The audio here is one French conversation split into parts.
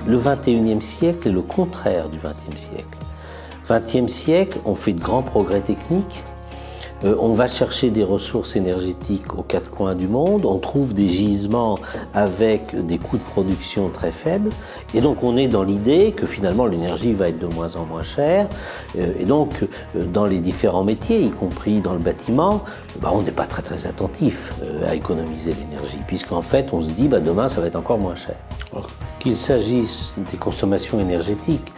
Le XXIe siècle est le contraire du XXe siècle. XXe siècle, on fait de grands progrès techniques, on va chercher des ressources énergétiques aux quatre coins du monde, on trouve des gisements avec des coûts de production très faibles, et donc on est dans l'idée que finalement l'énergie va être de moins en moins chère, et donc dans les différents métiers, y compris dans le bâtiment, on n'est pas très attentif à économiser l'énergie, puisqu'en fait on se dit demain ça va être encore moins cher. Qu'il s'agisse des consommations énergétiques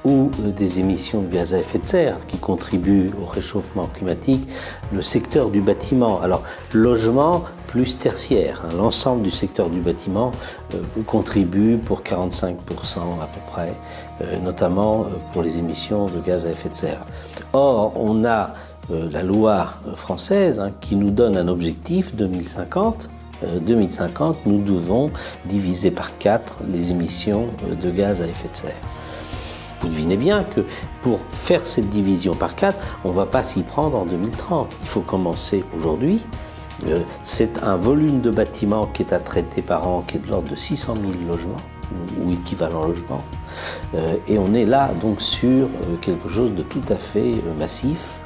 ou des émissions de gaz à effet de serre qui contribuent au réchauffement climatique, le secteur du bâtiment, alors logement plus tertiaire, l'ensemble du secteur du bâtiment contribue pour 45% à peu près, notamment pour les émissions de gaz à effet de serre. Or, on a la loi française qui nous donne un objectif 2050. 2050, nous devons diviser par 4 les émissions de gaz à effet de serre. Vous devinez bien que pour faire cette division par 4, on ne va pas s'y prendre en 2030. Il faut commencer aujourd'hui. C'est un volume de bâtiments qui est à traiter par an, qui est de l'ordre de 600 000 logements, ou équivalent logements. Et on est là donc sur quelque chose de tout à fait massif.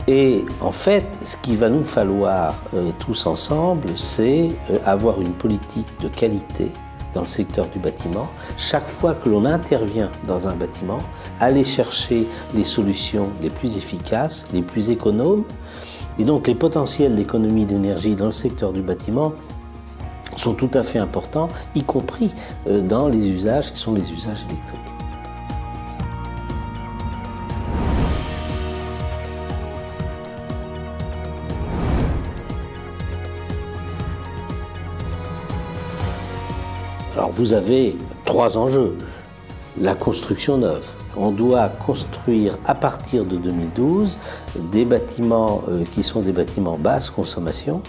Et en fait, ce qu'il va nous falloir tous ensemble, c'est avoir une politique de qualité dans le secteur du bâtiment. Chaque fois que l'on intervient dans un bâtiment, aller chercher les solutions les plus efficaces, les plus économes. Et donc les potentiels d'économie d'énergie dans le secteur du bâtiment sont tout à fait importants, y compris dans les usages qui sont les usages électriques. Alors vous avez 3 enjeux. La construction neuve. On doit construire à partir de 2012 des bâtiments qui sont des bâtiments basse consommation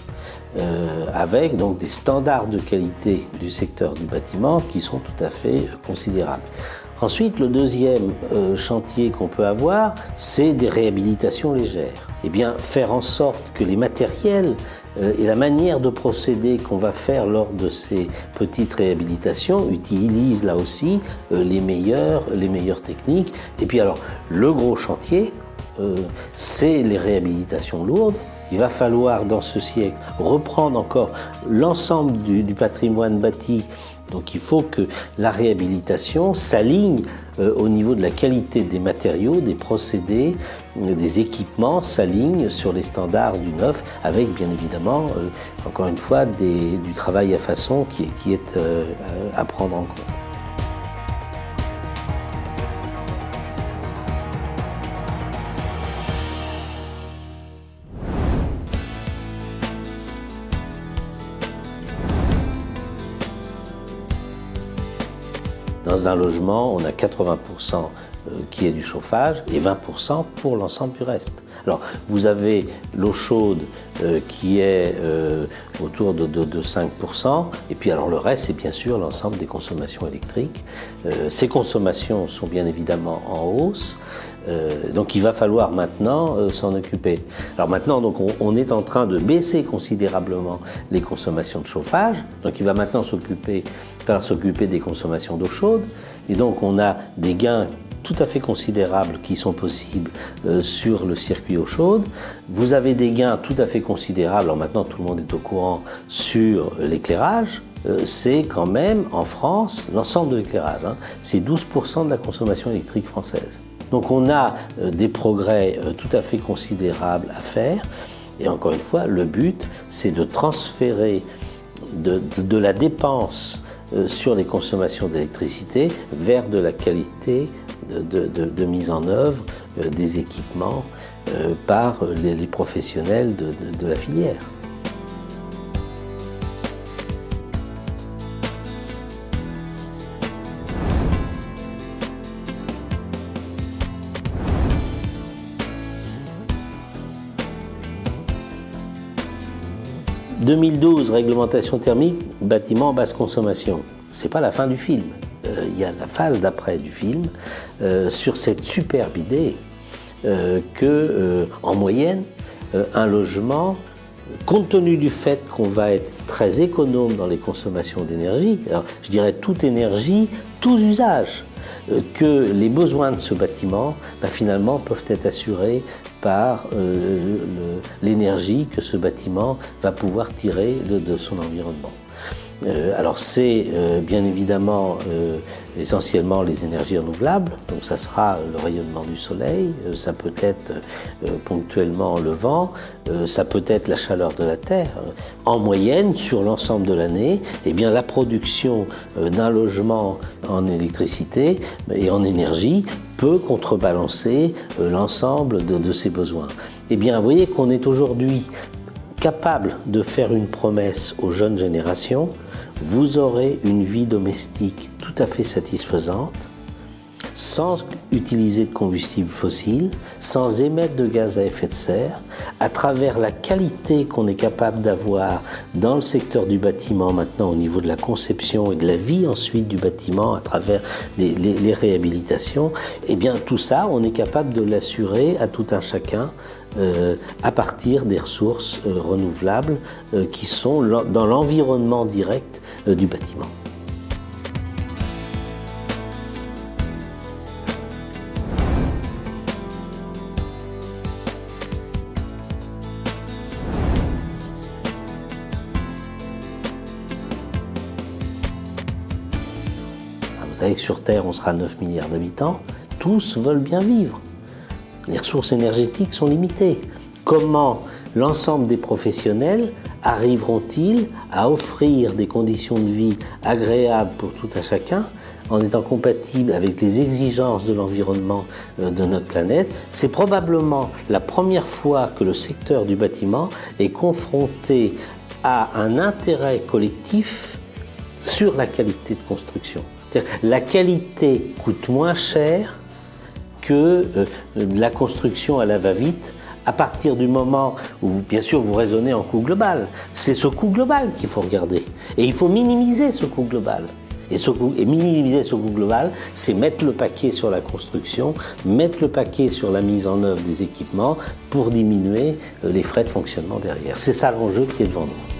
avec donc des standards de qualité du secteur du bâtiment qui sont tout à fait considérables. Ensuite, le deuxième chantier qu'on peut avoir, c'est des réhabilitations légères. Eh bien, faire en sorte que les matériels et la manière de procéder qu'on va faire lors de ces petites réhabilitations utilisent là aussi les meilleures techniques. Et puis alors, le gros chantier, c'est les réhabilitations lourdes. Il va falloir dans ce siècle reprendre encore l'ensemble du patrimoine bâti. Donc il faut que la réhabilitation s'aligne au niveau de la qualité des matériaux, des procédés, des équipements, s'aligne sur les standards du neuf, avec bien évidemment, encore une fois, du travail à façon qui est à prendre en compte. Dans un logement, on a 80% qui est du chauffage et 20% pour l'ensemble du reste. Alors, vous avez l'eau chaude qui est autour de 5%, et puis alors le reste, c'est bien sûr l'ensemble des consommations électriques. Ces consommations sont bien évidemment en hausse, donc il va falloir maintenant s'en occuper. Alors maintenant, donc, on est en train de baisser considérablement les consommations de chauffage, donc il va maintenant falloir s'occuper des consommations d'eau chaude, et donc on a des gains tout à fait considérables qui sont possibles sur le circuit eau chaude. Vous avez des gains tout à fait considérables, alors maintenant tout le monde est au courant, sur l'éclairage. C'est quand même, en France, l'ensemble de l'éclairage, c'est 12% de la consommation électrique française. Donc on a des progrès tout à fait considérables à faire. Et encore une fois, le but, c'est de transférer de la dépense sur les consommations d'électricité vers de la qualité de mise en œuvre des équipements par les professionnels de la filière. « 2012, réglementation thermique, bâtiment basse consommation ». C'est pas la fin du film. Il y a la phase d'après du film sur cette superbe idée que, en moyenne, un logement compte tenu du fait qu'on va être très économe dans les consommations d'énergie, alors je dirais toute énergie, tous usages, que les besoins de ce bâtiment, finalement, peuvent être assurés par l'énergie que ce bâtiment va pouvoir tirer de son environnement. Alors c'est bien évidemment essentiellement les énergies renouvelables, donc ça sera le rayonnement du soleil, ça peut être ponctuellement le vent, ça peut être la chaleur de la terre. En moyenne, sur l'ensemble de l'année, eh bien, la production d'un logement en électricité et en énergie peut contrebalancer l'ensemble de ces besoins. Eh bien, vous voyez qu'on est aujourd'hui capable de faire une promesse aux jeunes générations: vous aurez une vie domestique tout à fait satisfaisante, sans utiliser de combustibles fossiles, sans émettre de gaz à effet de serre, à travers la qualité qu'on est capable d'avoir dans le secteur du bâtiment maintenant au niveau de la conception et de la vie ensuite du bâtiment à travers les réhabilitations. Eh bien tout ça, on est capable de l'assurer à tout un chacun à partir des ressources renouvelables qui sont dans l'environnement direct du bâtiment. Vous savez que sur Terre, on sera 9 milliards d'habitants, tous veulent bien vivre. Les ressources énergétiques sont limitées. Comment l'ensemble des professionnels arriveront-ils à offrir des conditions de vie agréables pour tout un chacun en étant compatibles avec les exigences de l'environnement de notre planète? C'est probablement la première fois que le secteur du bâtiment est confronté à un intérêt collectif sur la qualité de construction. La qualité coûte moins cher que la construction à la va-vite, à partir du moment où, bien sûr, vous raisonnez en coût global. C'est ce coût global qu'il faut regarder. Et il faut minimiser ce coût global. Et minimiser ce coût global, c'est mettre le paquet sur la construction, mettre le paquet sur la mise en œuvre des équipements pour diminuer les frais de fonctionnement derrière. C'est ça l'enjeu qui est devant nous.